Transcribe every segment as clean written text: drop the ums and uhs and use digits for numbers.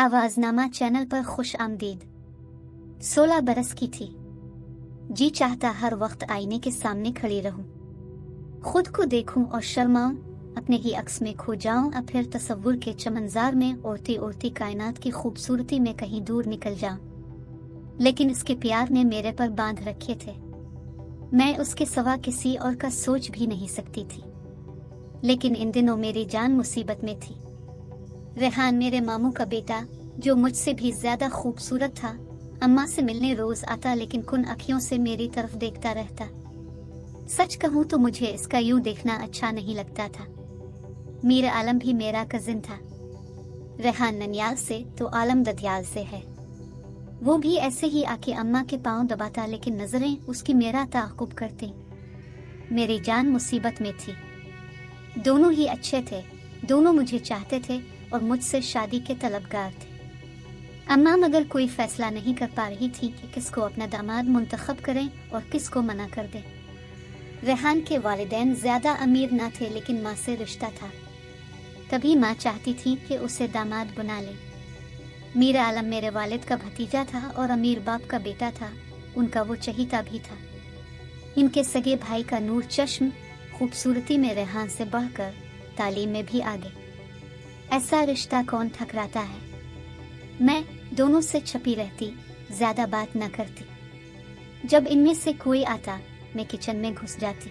आवाज़नामा channel पर खुश आमदीद। 16 बरस की थी। जी चाहता हर वक्त आईने के सामने खड़ी रहूं, खुद को देखूं और शर्माऊं, अपने ही अक्स में खो जाऊं, और फिर तसव्वुर के चमनजार में उड़ती उड़ती कायनात की खूबसूरती में कहीं दूर निकल जाऊं। लेकिन इसके प्यार ने मेरे पर बांध रखे थे। मैं उसके सिवा किसी और का सोच भी नहीं सकती थी। लेकिन इन दिनों मेरी जान मुसीबत में थी। रेहान मेरे मामू का बेटा, जो मुझसे भी ज्यादा खूबसूरत था, अम्मा से मिलने रोज आता, लेकिन कुन अखियों से मेरी तरफ देखता रहता। सच कहूँ तो मुझे इसका यूं देखना अच्छा नहीं लगता था। मीर आलम भी मेरा कजिन था। रेहान ननियाल से तो आलम ददियाल से है। वो भी ऐसे ही आके अम्मा के पांव दबाता, लेकिन नजरें उसकी मेरा ताक़ुब करती। मेरी जान मुसीबत में थी। दोनों ही अच्छे थे, दोनों मुझे चाहते थे और मुझसे शादी के तलबगार थे। अम्मा मगर कोई फैसला नहीं कर पा रही थी कि किसको अपना दामाद मुंतखब करें और किसको मना कर दें। रेहान के वालिदैन ज्यादा अमीर ना थे, लेकिन माँ से रिश्ता था। तभी माँ चाहती थी कि उसे दामाद बना ले। मीर आलम मेरे वालिद का भतीजा था और अमीर बाप का बेटा था। उनका वो चहीता भी था। इनके सगे भाई का नूर चश्म खूबसूरती में रेहान से बढ़कर तालीम में भी आगे। ऐसा रिश्ता कौन ठकराता है। मैं दोनों से छपी रहती, ज्यादा बात न करती। जब इनमें से कोई आता, मैं किचन में घुस जाती।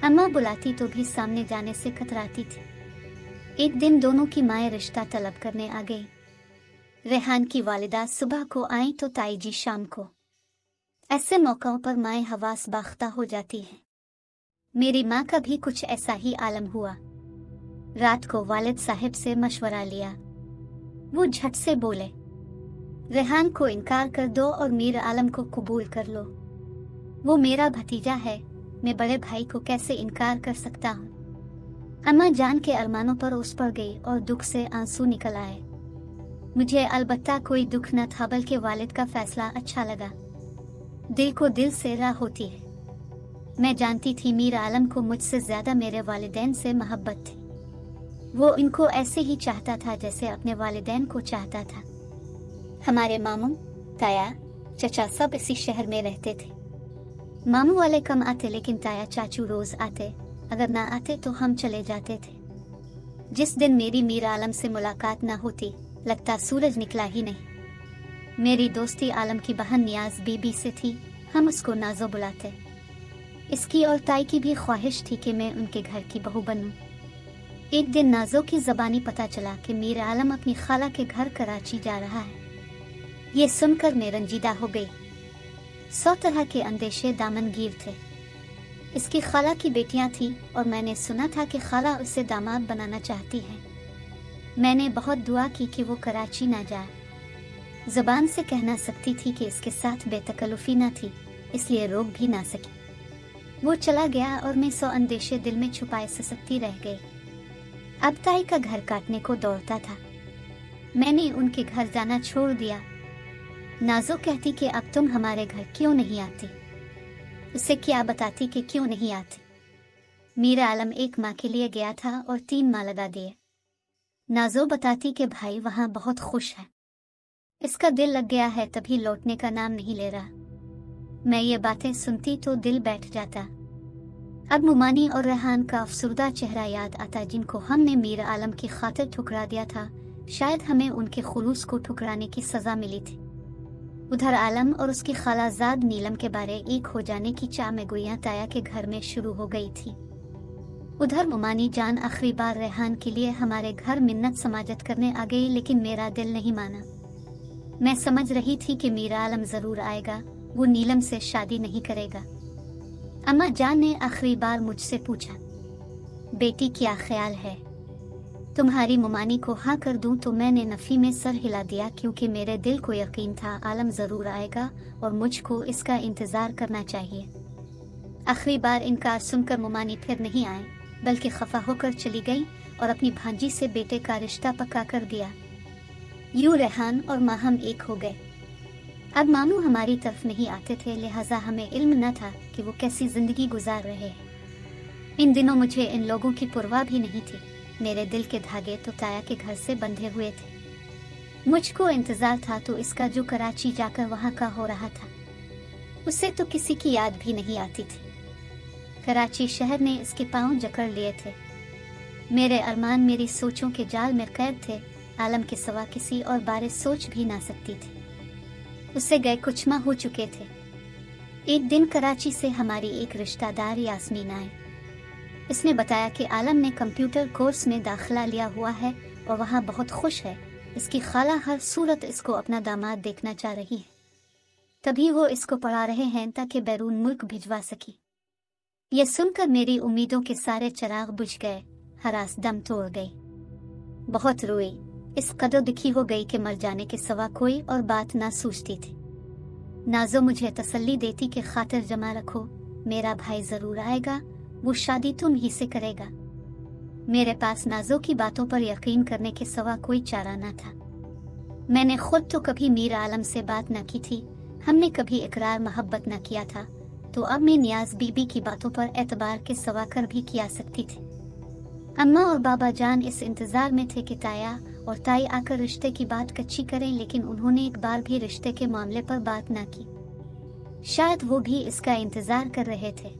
अम्मा बुलाती तो भी सामने जाने से कतराती थी। एक दिन दोनों की माएँ रिश्ता तलब करने आ गई। रेहान की वालिदा सुबह को आई तो ताई जी शाम को। ऐसे मौक़ों पर माएँ हवास बाख्ता हो जाती हैं। मेरी माँ का भी कुछ ऐसा ही आलम हुआ। रात को वालिद साहिब से मशवरा लिया। वो झट से बोले, रेहान को इनकार कर दो और मीर आलम को कबूल कर लो। वो मेरा भतीजा है, मैं बड़े भाई को कैसे इनकार कर सकता हूँ। अम्मा जान के अरमानों पर उस पर गई और दुख से आंसू निकल आए। मुझे अलबत्ता कोई दुख न था, बल्कि वालिद का फैसला अच्छा लगा। दिल को दिल से राह होती है। मैं जानती थी मीर आलम को मुझसे ज्यादा मेरे वालिदैन से मोहब्बत थी। वो इनको ऐसे ही चाहता था जैसे अपने वालिदैन को चाहता था। हमारे मामू, ताया, चचा सब इसी शहर में रहते थे। मामू वाले कम आते, लेकिन ताया चाचू रोज आते। अगर ना आते तो हम चले जाते थे। जिस दिन मेरी मीर आलम से मुलाकात ना होती, लगता सूरज निकला ही नहीं। मेरी दोस्ती आलम की बहन नियाज बीबी से थी। हम उसको नाजो बुलाते। इसकी और ताई की भी ख्वाहिश थी कि मैं उनके घर की बहू बनूं। एक दिन नाजो की ज़बानी पता चला कि मीर आलम अपनी खाला के घर कराची जा रहा है। ये सुनकर मैं रंजीदा हो गई। 100 तरह के अंदेशे दामनगीर थे। इसकी खाला की बेटियां थीं और मैंने सुना था कि खाला उसे दामाद बनाना चाहती है। मैंने बहुत दुआ की कि वो कराची ना जाए। ज़बान से कहना सकती थी कि इसके साथ बेतकल्लुफ़ी न थी, इसलिए रोक भी ना सकी। वो चला गया और मैं 100 अंदेशे दिल में छुपाए ससकती रह गई। अब ताई का घर काटने को दौड़ता था। मैंने उनके घर जाना छोड़ दिया। नाजो कहती कि अब तुम हमारे घर क्यों नहीं आती। उसे क्या बताती कि क्यों नहीं आती। मीर आलम एक माह के लिए गया था और 3 माह लगा दिए। नाजो बताती कि भाई वहाँ बहुत खुश है, इसका दिल लग गया है, तभी लौटने का नाम नहीं ले रहा। मैं ये बातें सुनती तो दिल बैठ जाता। अब मुमानी और रेहान का अफसुर्दा चेहरा याद आता, जिनको हमने मीर आलम की खातिर ठुकरा दिया था। शायद हमें उनके खुलूस को ठुकराने की सजा मिली थी। उधर आलम और उसकी खालाजाद नीलम के बारे एक हो जाने की चाह में गोइयां ताया के घर में शुरू हो गई थी। उधर मुमानी जान आखिरी बार रेहान के लिए हमारे घर मिन्नत समाजत करने आ गई, लेकिन मेरा दिल नहीं माना। मैं समझ रही थी कि मीर आलम जरूर आएगा, वो नीलम से शादी नहीं करेगा। अम्मा जान ने आखिरी बार मुझसे पूछा, बेटी क्या ख्याल है, तुम्हारी मुमानी को हाँ कर दूं? तो मैंने नफी में सर हिला दिया, क्योंकि मेरे दिल को यकीन था आलम जरूर आएगा और मुझको इसका इंतजार करना चाहिए। आखिरी बार इनकार सुनकर मुमानी फिर नहीं आए, बल्कि खफा होकर चली गई और अपनी भांजी से बेटे का रिश्ता पक्का कर दिया। यूं रेहान और माँ हम एक हो गए। अब मामू हमारी तरफ नहीं आते थे, लिहाजा हमें इल्म न था कि वो कैसी जिंदगी गुजार रहे हैं। इन दिनों मुझे इन लोगों की परवाह भी नहीं थी। मेरे दिल के धागे तो ताया के घर से बंधे हुए थे। मुझको इंतजार था तो इसका जो कराची जाकर वहां का हो रहा था उसे तो किसी की याद भी नहीं आती थी। कराची शहर ने इसके पांव जकड़ लिए थे। मेरे अरमान मेरी सोचों के जाल में कैद थे। आलम के सिवा किसी और बारे सोच भी ना सकती थी। उसे गए कुछ माह हो चुके थे। एक दिन कराची से हमारी एक रिश्तेदार यास्मीन आई। इसने बताया कि आलम ने कंप्यूटर कोर्स में दाखिला लिया हुआ है और वहाँ बहुत खुश है। इसकी खाला हर सूरत इसको अपना दामाद देखना चाह रही है, तभी वो इसको पढ़ा रहे हैं ताकि बैरून मुल्क भिजवा सकी। ये सुनकर मेरी उम्मीदों के सारे चिराग बुझ गए। हरास दम तोड़ गई। बहुत रोई। इस कदर दुखी हो गई कि मर जाने के सिवा कोई और बात ना सूझती थी। नाजो मुझे तसल्ली देती कि खातिर जमा रखो, मेरा भाई जरूर आएगा, वो शादी तुम ही से करेगा। मेरे पास नाजो की बातों पर यकीन करने के सिवा कोई चारा न था। मैंने खुद तो कभी मीर आलम से बात न की थी, हमने कभी इकरार मोहब्बत न किया था, तो अब मैं नियाज बीबी की बातों पर एतबार के सिवा कर भी किया सकती थी। अम्मा और बाबा जान इस इंतजार में थे कि ताया और ताई आकर रिश्ते की बात कच्ची करें, लेकिन उन्होंने एक बार भी रिश्ते के मामले पर बात न की। शायद वो भी इसका इंतजार कर रहे थे।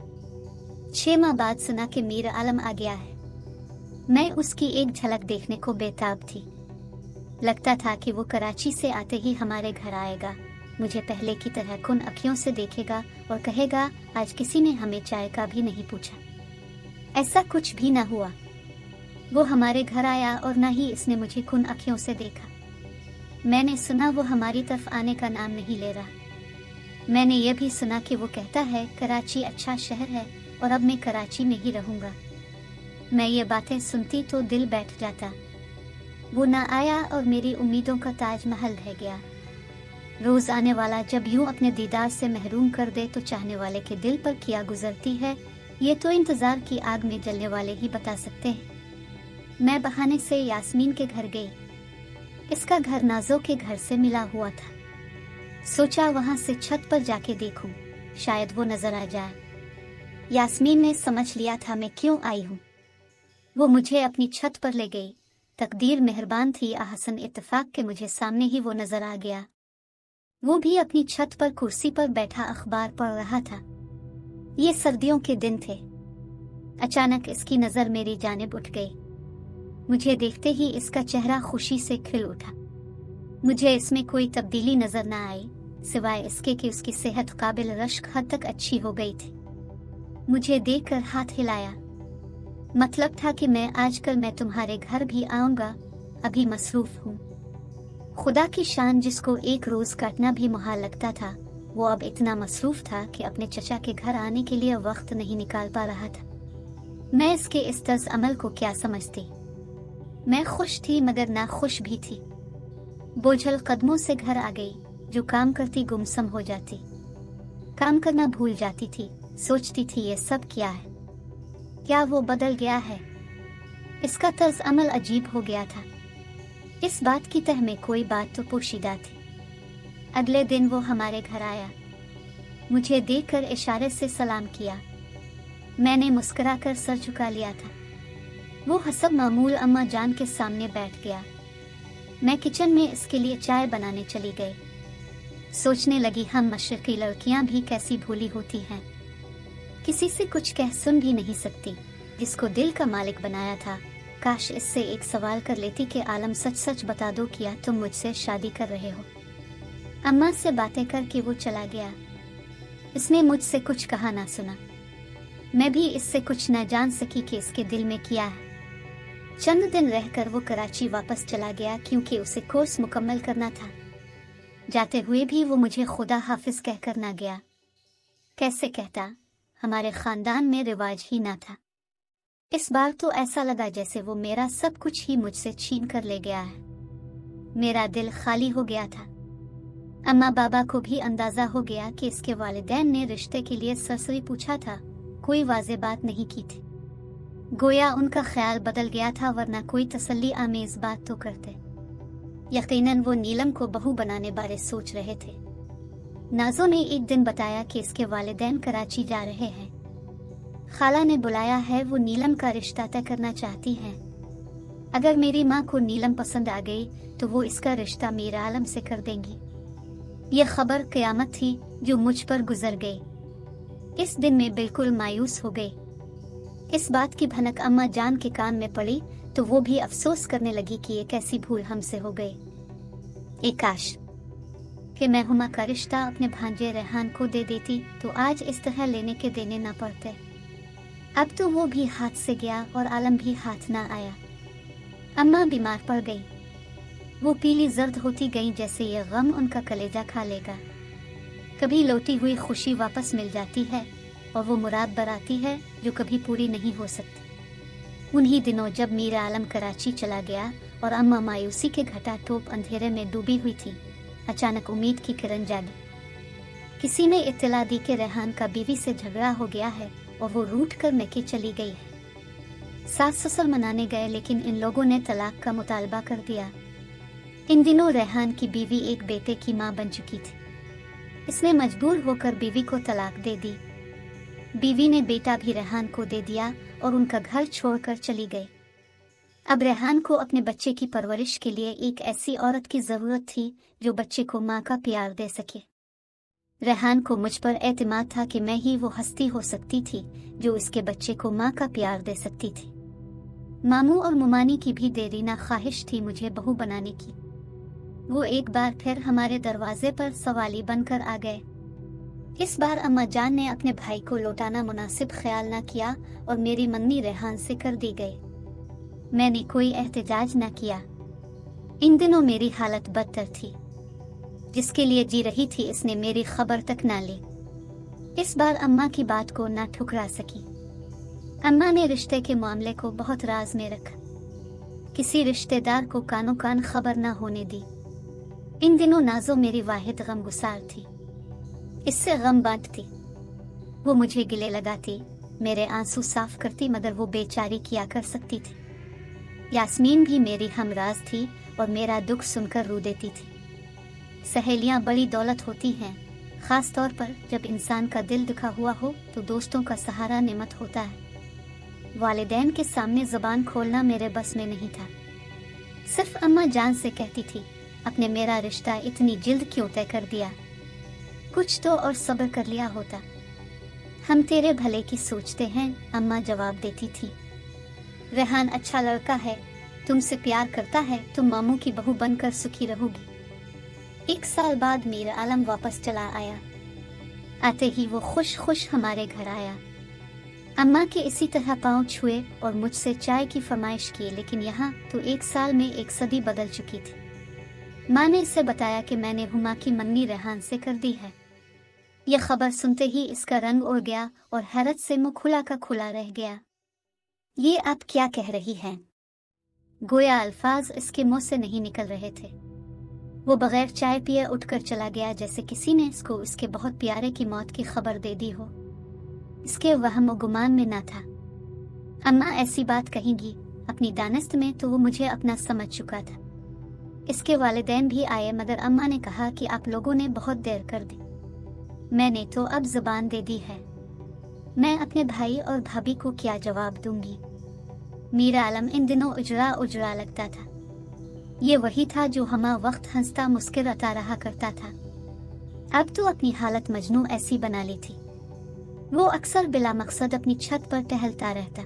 6 माह बाद सुना कि मीर आलम आ गया है। मैं उसकी एक झलक देखने को बेताब थी। लगता था कि वो कराची से आते ही हमारे घर आएगा, मुझे पहले की तरह कुन अखियों से देखेगा और कहेगा आज किसी ने हमें चाय का भी नहीं पूछा। ऐसा कुछ भी न हुआ। वो हमारे घर आया और न ही इसने मुझे कुन अखियों से देखा। मैंने सुना वो हमारी तरफ आने का नाम नहीं ले रहा। मैंने ये भी सुना कि वो कहता है कराची अच्छा शहर है और अब मैं कराची में ही रहूंगा। मैं ये बातें सुनती तो दिल बैठ जाता। वो ना आया और मेरी उम्मीदों का ताजमहल रह गया। रोज आने वाला जब यूं अपने दीदार से महरूम कर दे तो चाहने वाले के दिल पर क्या गुजरती है, ये तो इंतजार की आग में जलने वाले ही बता सकते हैं। मैं बहाने से यास्मीन के घर गई। इसका घर नाजो के घर से मिला हुआ था। सोचा वहां से छत पर जाके देखूं, शायद वो नजर आ जाए। यास्मीन ने समझ लिया था मैं क्यों आई हूँ। वो मुझे अपनी छत पर ले गई। तकदीर मेहरबान थी, आहसन इत्तेफाक के मुझे सामने ही वो नजर आ गया। वो भी अपनी छत पर कुर्सी पर बैठा अखबार पढ़ रहा था। ये सर्दियों के दिन थे। अचानक इसकी नजर मेरी जानिब उठ गई। मुझे देखते ही इसका चेहरा खुशी से खिल उठा। मुझे इसमें कोई तब्दीली नजर न आई, सिवाय इसके कि उसकी सेहत काबिल रश्क हद तक अच्छी हो गई थी। मुझे देखकर हाथ हिलाया। मतलब था कि मैं तुम्हारे घर भी आऊंगा, अभी मसरूफ हूँ। खुदा की शान, जिसको एक रोज काटना भी मुहाल लगता था, वो अब इतना मसरूफ था कि अपने चचा के घर आने के लिए वक्त नहीं निकाल पा रहा था। मैं इसके इस तर्ज अमल को क्या समझती। मैं खुश थी मगर ना खुश भी थी। बोझल कदमों से घर आ गई। जो काम करती गुमसम हो जाती, काम करना भूल जाती थी। सोचती थी ये सब क्या है, क्या वो बदल गया है। इसका तर्ज अमल अजीब हो गया था। इस बात की तह में कोई बात तो पोशीदा थी। अगले दिन वो हमारे घर आया। मुझे देखकर इशारे से सलाम किया। मैंने मुस्कुराकर सर झुका लिया था। वो हसब मामूल अम्मा जान के सामने बैठ गया। मैं किचन में इसके लिए चाय बनाने चली गई। सोचने लगी हम मशरकी लड़कियां भी कैसी भोली होती हैं, किसी से कुछ कह सुन भी नहीं सकती। जिसको दिल का मालिक बनाया था, काश इससे एक सवाल कर लेती कि आलम सच सच बता दो क्या तुम मुझसे शादी कर रहे हो। अम्मा से बातें करके वो चला गया। इसने मुझसे कुछ कहा ना सुना। मैं भी इससे कुछ न जान सकी कि इसके दिल में क्या है। चंद दिन रहकर वो कराची वापस चला गया, क्योंकि उसे कोर्स मुकम्मल करना था। जाते हुए भी वो मुझे खुदा हाफिज कहकर ना गया। कैसे कहता, हमारे खानदान में रिवाज ही ना था। इस बार तो ऐसा लगा जैसे वो मेरा सब कुछ ही मुझसे छीन कर ले गया है। मेरा दिल खाली हो गया था। अम्मा बाबा को भी अंदाजा हो गया कि इसके वालिदैन ने रिश्ते के लिए सरसरी पूछा था, कोई वाज़ेह बात नहीं की थी। गोया उनका ख्याल बदल गया था, वरना कोई तसल्ली आमेज बात तो करते। यकीनन वो नीलम को बहू बनाने बारे सोच रहे थे। नाजो ने एक दिन बताया कि इसके वालिदैन कराची जा रहे हैं। खाला ने बुलाया है, वो नीलम का रिश्ता तय करना चाहती हैं। अगर मेरी माँ को नीलम पसंद आ गई तो वो इसका रिश्ता मीर आलम से कर देंगी। यह खबर क़यामत थी जो मुझ पर गुजर गई। इस दिन मैं बिल्कुल मायूस हो गई। इस बात की भनक अम्मा जान के कान में पड़ी तो वो भी अफसोस करने लगी कि ये कैसी भूल हमसे हो गई। काश कि मैं हुमा का रिश्ता अपने भांजे रेहान को दे देती तो आज इस तरह लेने के देने ना पड़ते। अब तो वो भी हाथ से गया और आलम भी हाथ ना आया। अम्मा बीमार पड़ गई। वो पीली जर्द होती गई जैसे ये गम उनका कलेजा खा लेगा। कभी लौटी हुई खुशी वापस मिल जाती है और वो मुराद बराती है जो कभी पूरी नहीं हो सकती। उन्हीं दिनों जब मीर आलम कराची चला गया और अम्मा मायूसी के घटा टोप अंधेरे में डूबी हुई थी, अचानक उम्मीद की किरण जागी। किसी ने इत्तला दी कि रेहान का बीवी से झगड़ा हो गया है और वो रूठ कर मैके चली गई है। सास ससुर मनाने गए लेकिन इन लोगों ने तलाक का मुतालबा कर दिया। इन दिनों रेहान की बीवी एक बेटे की मां बन चुकी थी। इसने मजबूर होकर बीवी को तलाक दे दी। बीवी ने बेटा भी रेहान को दे दिया और उनका घर छोड़कर चली गई। अब रेहान को अपने बच्चे की परवरिश के लिए एक ऐसी औरत की जरूरत थी जो बच्चे को माँ का प्यार दे सके। रेहान को मुझ पर एतमाद था कि मैं ही वो हस्ती हो सकती थी जो इसके बच्चे को माँ का प्यार दे सकती थी। मामू और मुमानी की भी देरी ना ख्वाहिश थी मुझे बहू बनाने की। वो एक बार फिर हमारे दरवाजे पर सवाली बनकर आ गए। इस बार अम्मा जान ने अपने भाई को लौटाना मुनासिब ख्याल ना किया और मेरी मंगनी रेहान से कर दी गई। मैंने कोई एहतजाज न किया। इन दिनों मेरी हालत बदतर थी। जिसके लिए जी रही थी इसने मेरी खबर तक ना ली। इस बार अम्मा की बात को ना ठुकरा सकी। अम्मा ने रिश्ते के मामले को बहुत राज में रखा। किसी रिश्तेदार को कानो कान खबर ना होने दी। इन दिनों नाजो मेरी वाहिद गम गुसार थी। इससे गम बांटती। वो मुझे गिले लगाती, मेरे आंसू साफ करती, मगर वो बेचारी किया कर सकती थी। यास्मीन भी मेरी हमराज थी और मेरा दुख सुनकर रो देती थी। सहेलियां बड़ी दौलत होती हैं, खास तौर पर जब इंसान का दिल दुखा हुआ हो तो दोस्तों का सहारा नेमत होता है। वालिदैन के सामने जुबान खोलना मेरे बस में नहीं था। सिर्फ अम्मा जान से कहती थी, अपने मेरा रिश्ता इतनी जल्द क्यों तय कर दिया? कुछ तो और सब्र कर लिया होता। हम तेरे भले की सोचते हैं, अम्मा जवाब देती थी। रेहान अच्छा लड़का है, तुमसे प्यार करता है, तुम मामू की बहू बनकर सुखी रहोगी। 1 साल बाद मीर आलम वापस चला आया। आते ही वो खुश खुश हमारे घर आया। अम्मा के इसी तरह पांव छुए और मुझसे चाय की फरमाइश की, लेकिन यहाँ तो 1 साल में 1 सदी बदल चुकी थी। माँ ने इसे बताया कि मैंने हुमा की मंगनी रेहान से कर दी है। यह खबर सुनते ही इसका रंग उड़ गया और हैरत से मुँह खुला का खुला रह गया। ये आप क्या कह रही हैं? गोया अल्फाज इसके मुंह से नहीं निकल रहे थे। वो बगैर चाय पिए उठकर चला गया जैसे किसी ने इसको इसके बहुत प्यारे की मौत की खबर दे दी हो। इसके वहम व गुमान में ना था। अम्मा ऐसी बात कहेंगी, अपनी दानिस्त में तो वो मुझे अपना समझ चुका था। इसके वालिदैन भी आए, मगर अम्मा ने कहा कि आप लोगों ने बहुत देर कर दी। मैंने तो अब जुबान दे दी है। मैं अपने भाई और भाभी को क्या जवाब दूंगी? मीर आलम इन दिनों उजड़ा उजड़ा लगता था। ये वही था जो हमा वक्त हंसता मुस्कुराता रहा करता था। अब तो अपनी हालत मजनू ऐसी बना ली थी। वो अक्सर बिला मकसद अपनी छत पर टहलता रहता।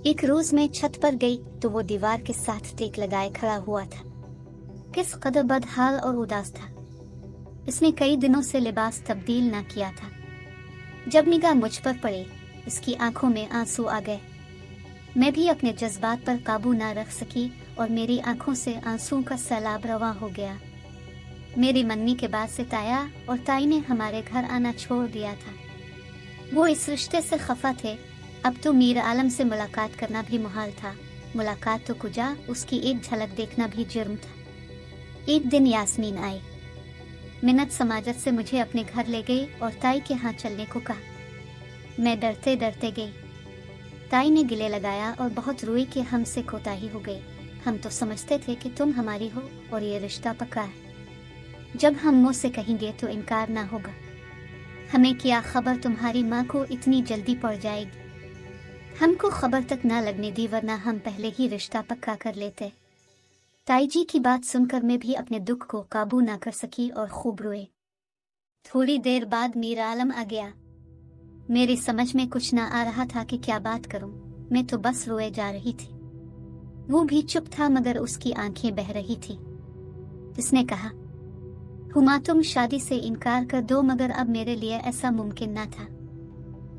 एक रोज मैं छत पर गई तो वो दीवार के साथ टेक लगाए खड़ा हुआ था। किस कदर बदहाल और उदास था। इसने कई दिनों से लिबास तब्दील ना किया था। जब निगाह मुझ पर पड़ी, इसकी आंखों में आंसू आ गए। मैं भी अपने जज्बात पर काबू ना रख सकी और मेरी आंखों से आंसुओं का सैलाब रवां हो गया। मेरी मन्नी के बाद से ताया और ताई ने हमारे घर आना छोड़ दिया था। वो इस रिश्ते से खफा थे। अब तो मीर आलम से मुलाकात करना भी मुहाल था। मुलाकात तो कुजा, उसकी एक झलक देखना भी जुर्म था। एक दिन यास्मीन आई। मिन्नत समाजत से मुझे अपने घर ले गई और ताई के यहाँ चलने को कहा। मैं डरते डरते गई। ताई ने गिले लगाया और बहुत रोई कि हमसे कोताही हो गई। हम तो समझते थे कि तुम हमारी हो और ये रिश्ता पक्का है। जब हम मुँह से कहेंगे तो इनकार ना होगा। हमें क्या खबर तुम्हारी माँ को इतनी जल्दी पड़ जाएगी। हमको खबर तक ना लगने दी, वरना हम पहले ही रिश्ता पक्का कर लेते। ताई जी की बात सुनकर मैं भी अपने दुख को काबू ना कर सकी और खूब रोए। थोड़ी देर बाद मीरा आलम आ गया। मेरी समझ में कुछ ना आ रहा था कि क्या बात करूं। मैं तो बस रोए जा रही थी। वो भी चुप था, मगर उसकी आंखें बह रही थी। उसने कहा, हुमा तुम शादी से इनकार कर दो, मगर अब मेरे लिए ऐसा मुमकिन ना था।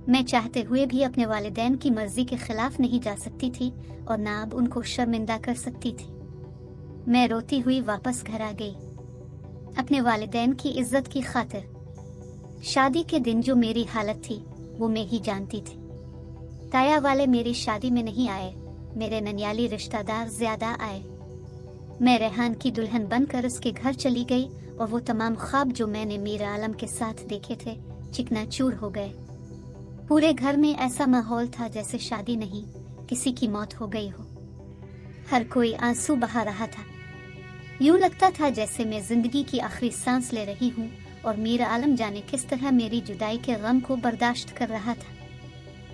मैं चाहते हुए भी अपने वालिदैन की मर्जी के खिलाफ नहीं जा सकती थी और ना अब उनको शर्मिंदा कर सकती थी। मैं रोती हुई वापस घर आ गई, अपने वालिदैन की इज्जत की खातिर। शादी के दिन जो मेरी हालत थी वो मैं ही जानती थी। ताया वाले मेरी शादी में नहीं आए, मेरे ननियाली रिश्तेदार ज्यादा आए। मैं रेहान की दुल्हन बनकर उसके घर चली गई और वो तमाम ख्वाब जो मैंने मीरा आलम के साथ देखे थे चिकनाचूर हो गए। पूरे घर में ऐसा माहौल था जैसे शादी नहीं, किसी की मौत हो गई हो। हर कोई आंसू बहा रहा था। यूं लगता था जैसे मैं जिंदगी की आखिरी सांस ले रही हूँ और मीरा आलम जाने किस तरह मेरी जुदाई के गम को बर्दाश्त कर रहा था।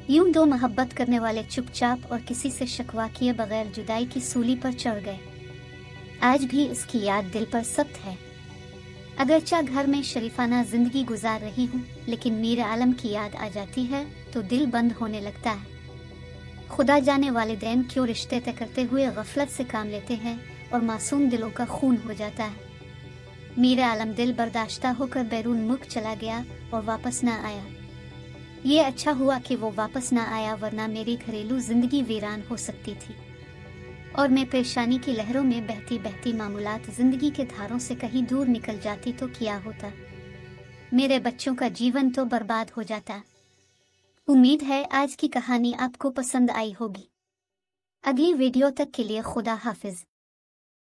यूं दो मोहब्बत करने वाले चुपचाप और किसी से शिकवा किए बगैर जुदाई की सूली पर चढ़ गए। आज भी उसकी याद दिल पर सख्त है। अगरचा घर में शरीफाना जिंदगी गुजार रही हूँ, लेकिन मीरा आलम की याद आ जाती है तो दिल बंद होने लगता है। खुदा जाने वालिदैन क्यों रिश्ते तय करते हुए गफलत से काम लेते हैं और मासूम दिलों का खून हो जाता है। मीरा आलम दिल बर्दाश्ता होकर बैरून मुल्क चला गया और वापस ना आया। ये अच्छा हुआ कि वो वापस ना आया, वरना मेरी घरेलू जिंदगी वीरान हो सकती थी और मैं परेशानी की लहरों में बहती बहती मामूलात जिंदगी के धारों से कहीं दूर निकल जाती तो क्या होता। मेरे बच्चों का जीवन तो बर्बाद हो जाता। उम्मीद है आज की कहानी आपको पसंद आई होगी। अगली वीडियो तक के लिए खुदा हाफिज।